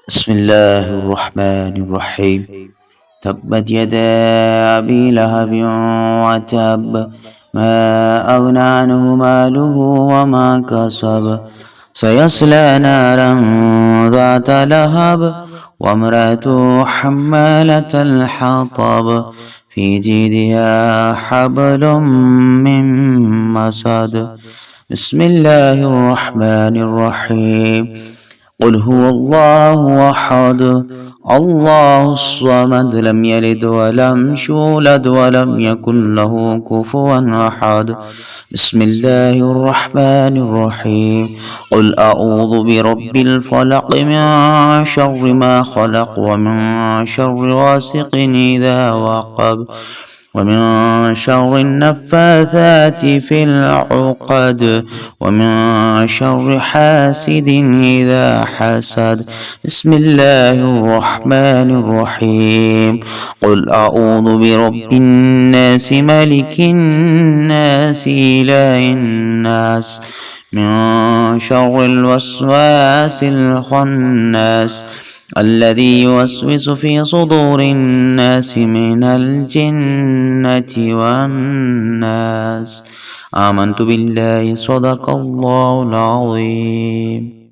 بسم الله الرحمن الرحيم. تبت يدا أبي لهب وتب، ما أغنى عنه ماله وما كسب، سيصلى نارا ذات لهب وامرأته حمالة الحطب، في جيدها حبل من مسد. بسم الله الرحمن الرحيم. قل هو الله أحد، الله الصمد، لم يلد ولم يولد ولم يكن له كفوا أحد. بسم الله الرحمن الرحيم. قل أعوذ برب الفلق، من شر ما خلق، ومن شر غاسق إذا وقب، ومن شر النفاثات في العقد، ومن شر حاسد إذا حسد. بسم الله الرحمن الرحيم. قل أعوذ برب الناس، ملك الناس، إله الناس، من شر الوسواس الخناس، الذي يوسوس في صدور الناس من الجنة والناس. آمنت بالله، صدق الله العظيم.